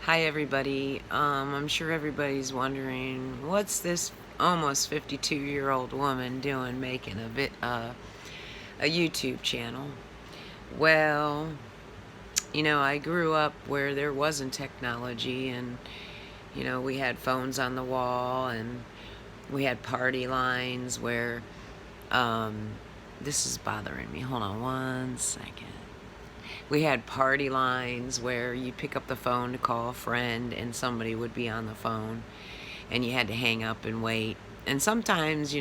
Hi everybody. I'm sure everybody's wondering what's this almost 52-year-old woman doing making a YouTube channel. Well, I grew up where there wasn't technology, and we had phones on the wall, and we had party lines where um, this is bothering me. Hold on one second. We had party lines where you pick up the phone to call a friend and somebody would be on the phone and you had to hang up and wait. And sometimes,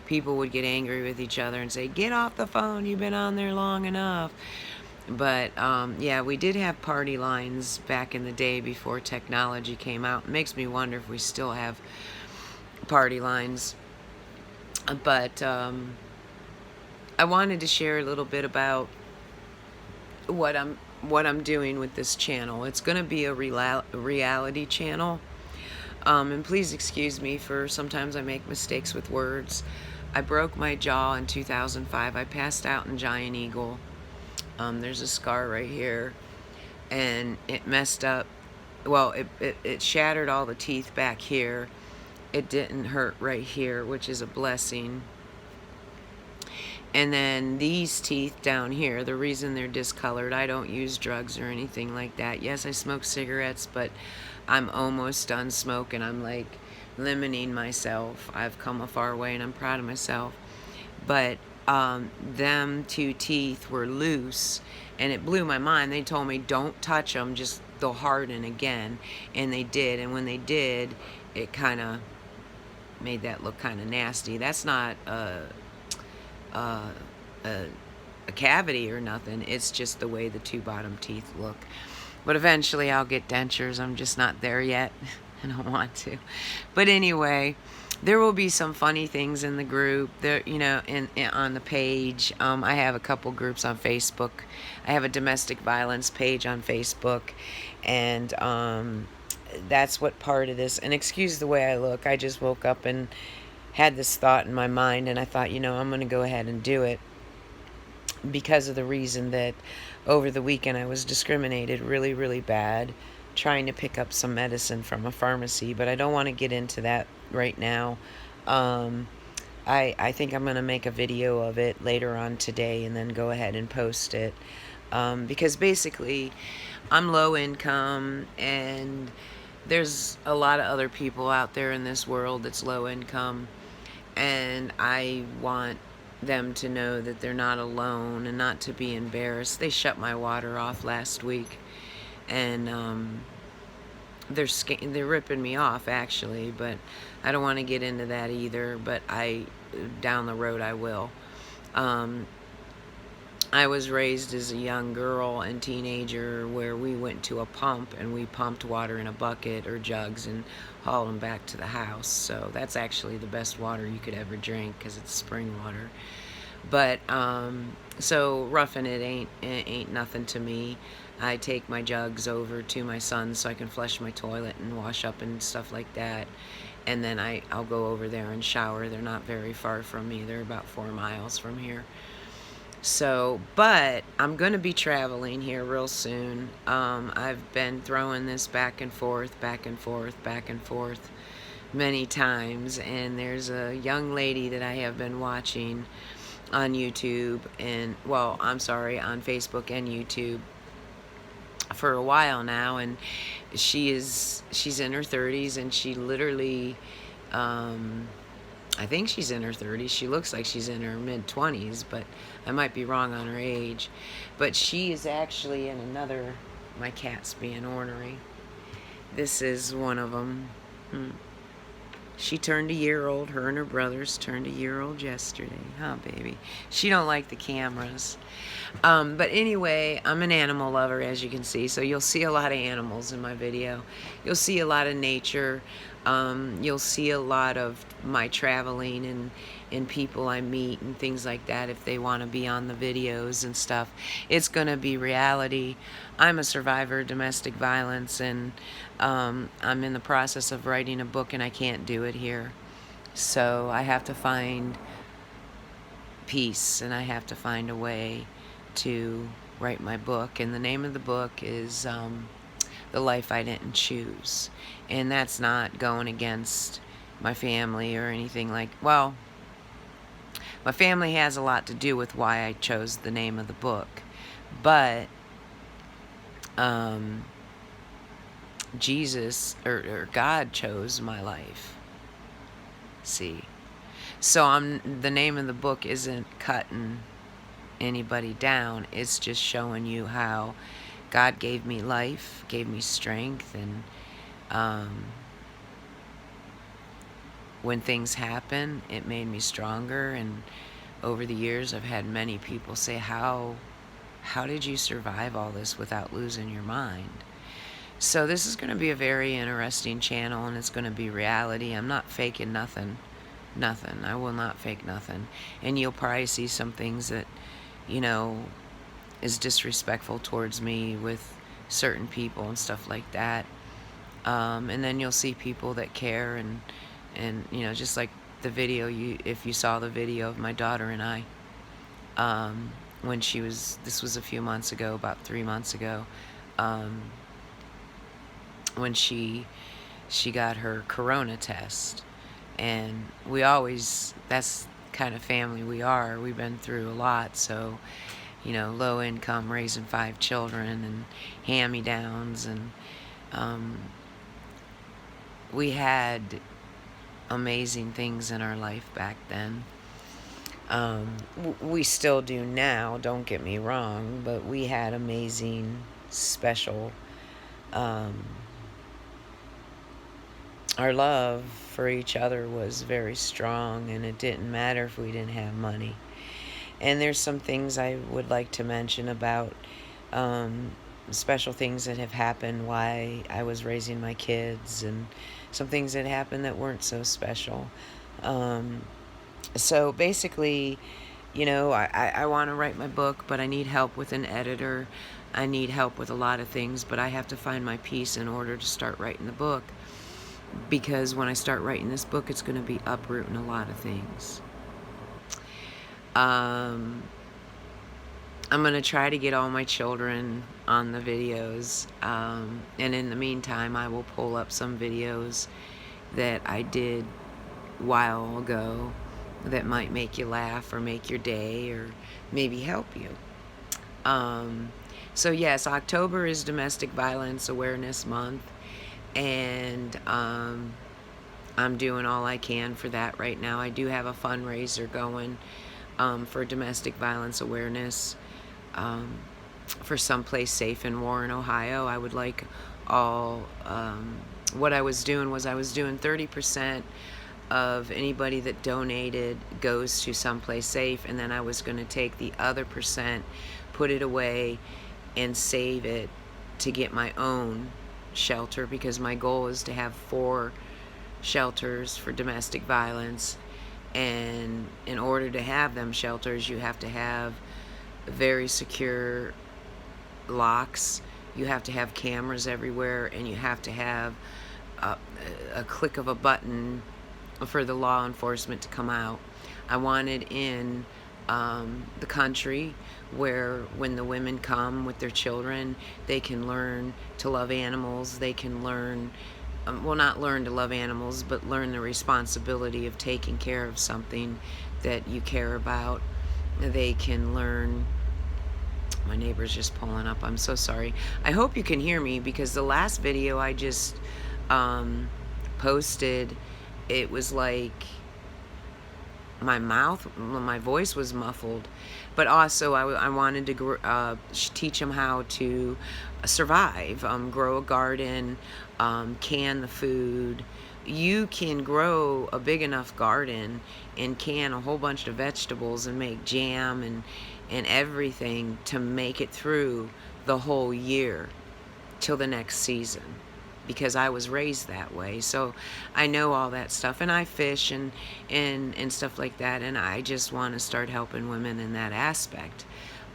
people would get angry with each other and say, "Get off the phone, you've been on there long enough." But yeah, we did have party lines back in the day before technology came out. It makes me wonder if we still have party lines. But I wanted to share a little bit about what I'm doing with this channel. It's going to be a reality channel. And please excuse me for sometimes I make mistakes with words. I broke my jaw in 2005. I passed out in Giant Eagle. There's a scar right here, and it messed up. Well, it shattered all the teeth back here. It didn't hurt right here, which is a blessing. And then these teeth down here, the reason they're discolored, I don't use drugs or anything like that. Yes, I smoke cigarettes, but I'm almost done smoking. I'm like limiting myself. I've come a far way and I'm proud of myself. But them two teeth were loose and it blew my mind. They told me, don't touch them, just they'll harden again. And they did. And when they did, it kind of made that look kind of nasty. That's not a, a cavity or nothing. It's just the way the two bottom teeth look. But eventually I'll get dentures. I'm just not there yet. I don't want to. But anyway, there will be some funny things in the group. There, on the page. I have a couple groups on Facebook. I have a domestic violence page on Facebook, and that's what part of this. And excuse the way I look. I just woke up and had this thought in my mind, and I thought, I'm going to go ahead and do it because of the reason that over the weekend I was discriminated really, really bad trying to pick up some medicine from a pharmacy, but I don't want to get into that right now. I think I'm going to make a video of it later on today and then go ahead and post it. Because basically, I'm low income, and there's a lot of other people out there in this world that's low income, and I want them to know that they're not alone and not to be embarrassed. They shut my water off last week, and they're ripping me off actually, but I don't want to get into that either. But down the road I will. I was raised as a young girl and teenager where we went to a pump and we pumped water in a bucket or jugs and hauled them back to the house. So that's actually the best water you could ever drink because it's spring water. But so roughing it ain't nothing to me. I take my jugs over to my son so I can flush my toilet and wash up and stuff like that. And then I'll go over there and shower. They're not very far from me. They're about 4 miles from here. So, but I'm going to be traveling here real soon. I've been throwing this back and forth, back and forth, back and forth many times. And there's a young lady that I have been watching on YouTube on Facebook and YouTube for a while now. And she's in her 30s, and she literally, I think she's in her 30s. She looks like she's in her mid-20s, but I might be wrong on her age. But she is actually in another... My cat's being ornery. This is one of them. She turned a year old. Her and her brothers turned a year old yesterday. Huh, baby? She don't like the cameras. But anyway, I'm an animal lover, as you can see. So you'll see a lot of animals in my video. You'll see a lot of nature. You'll see a lot of my traveling and people I meet and things like that if they want to be on the videos and stuff. It's going to be reality. I'm a survivor of domestic violence, and I'm in the process of writing a book, and I can't do it here. So I have to find peace, and I have to find a way to write my book. And the name of the book is the life I didn't choose. And that's not going against my family or anything like, well, my family has a lot to do with why I chose the name of the book. But Jesus or God chose my life. See? So the name of the book isn't cutting anybody down. It's just showing you how God gave me life, gave me strength, and when things happen, it made me stronger. And over the years, I've had many people say, how did you survive all this without losing your mind? So this is going to be a very interesting channel, and it's going to be reality. I'm not faking nothing. Nothing. I will not fake nothing. And you'll probably see some things that, you know, is disrespectful towards me with certain people and stuff like that. And then you'll see people that care, and you know, just like the video, if you saw the video of my daughter and I, when this was a few months ago, about 3 months ago, when she got her corona test. And that's kind of family we are. We've been through a lot. So, you know, low income, raising 5 children, and hand-me-downs, and we had amazing things in our life back then. We still do now, don't get me wrong, but we had amazing, special, our love for each other was very strong, and it didn't matter if we didn't have money. And there's some things I would like to mention about special things that have happened while I was raising my kids, and some things that happened that weren't so special. So basically, you know, I want to write my book, but I need help with an editor. I need help with a lot of things, but I have to find my peace in order to start writing the book. Because when I start writing this book, it's going to be uprooting a lot of things. I'm going to try to get all my children on the videos. And in the meantime, I will pull up some videos that I did a while ago that might make you laugh or make your day or maybe help you. So yes, October is Domestic Violence Awareness Month. And I'm doing all I can for that right now. I do have a fundraiser going for domestic violence awareness for someplace safe in Warren, Ohio. I would like all, what I was doing was I was doing 30% of anybody that donated goes to someplace safe, and then I was going to take the other percent, put it away, and save it to get my own shelter, because my goal is to have 4 shelters for domestic violence. And in order to have them shelters, you have to have very secure locks, you have to have cameras everywhere, and you have to have a click of a button for the law enforcement to come out. I wanted in the country where when the women come with their children, they can learn to love animals. They can learn, well, not learn to love animals, but learn the responsibility of taking care of something that you care about. They can learn. My neighbor's just pulling up. I'm so sorry. I hope you can hear me, because the last video I just posted, it was like my voice was muffled. But also I wanted to teach them how to survive, grow a garden, can the food. You can grow a big enough garden and can a whole bunch of vegetables and make jam and everything to make it through the whole year till the next season, because I was raised that way. So I know all that stuff, and I fish and stuff like that, and I just want to start helping women in that aspect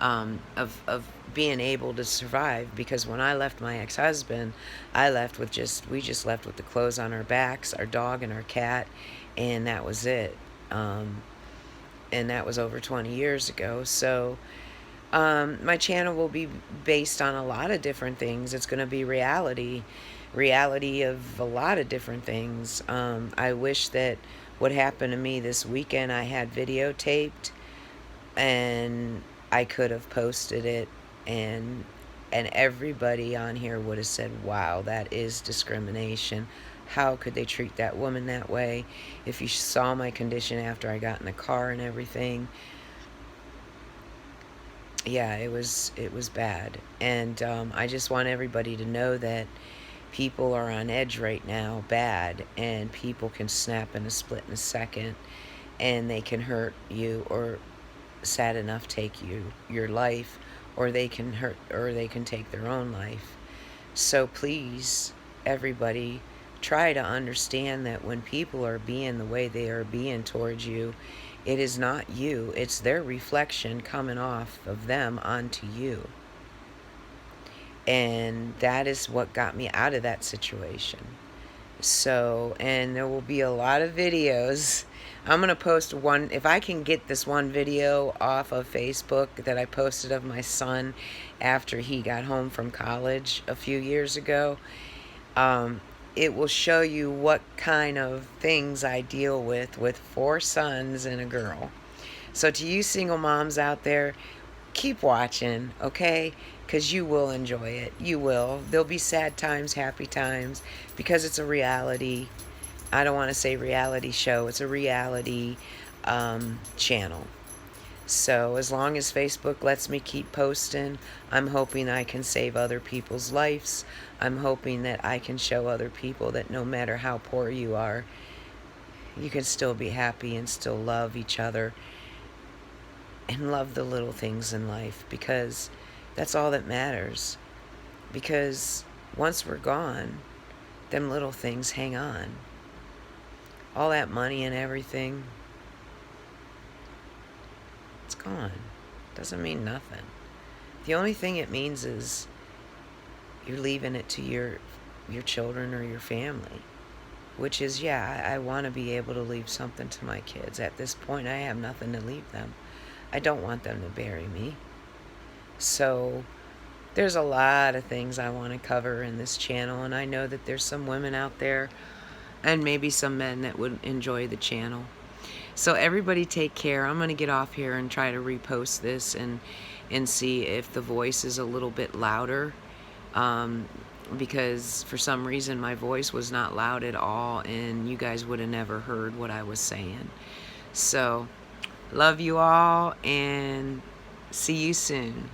of being able to survive. Because when I left my ex-husband, we just left with the clothes on our backs, our dog and our cat, and that was it. And that was over 20 years ago. So My channel will be based on a lot of different things. It's going to be reality of a lot of different things. I wish that what happened to me this weekend I had videotaped, and I could have posted it, and everybody on here would have said, wow, that is discrimination. How could they treat that woman that way? If you saw my condition after I got in the car and everything, yeah, it was bad. And I just want everybody to know that people are on edge right now, bad, and people can snap in a split in a second, and they can hurt you, or sad enough take your life, or they can hurt, or they can take their own life. So please, everybody, try to understand that when people are being the way they are being towards you, it is not you, it's their reflection coming off of them onto you. And that is what got me out of that situation. So, and there will be a lot of videos. I'm going to post one, if I can get this one video off of Facebook that I posted of my son after he got home from college a few years ago. It will show you what kind of things I deal with 4 sons and a girl. So to you single moms out there, keep watching, okay? Because you will enjoy it. You will. There'll be sad times, happy times, because it's a reality. I don't want to say reality show. It's a reality channel. So as long as Facebook lets me keep posting, I'm hoping I can save other people's lives. I'm hoping that I can show other people that no matter how poor you are, you can still be happy and still love each other and love the little things in life, because that's all that matters. Because once we're gone, them little things hang on. All that money and everything, it's gone. Doesn't mean nothing. The only thing it means is you're leaving it to your children or your family. Which is, yeah, I want to be able to leave something to my kids. At this point, I have nothing to leave them. I don't want them to bury me. So there's a lot of things I want to cover in this channel, and I know that there's some women out there and maybe some men that would enjoy the channel. So everybody take care. I'm going to get off here and try to repost this and see if the voice is a little bit louder, because for some reason my voice was not loud at all, and you guys would have never heard what I was saying. So love you all, and see you soon.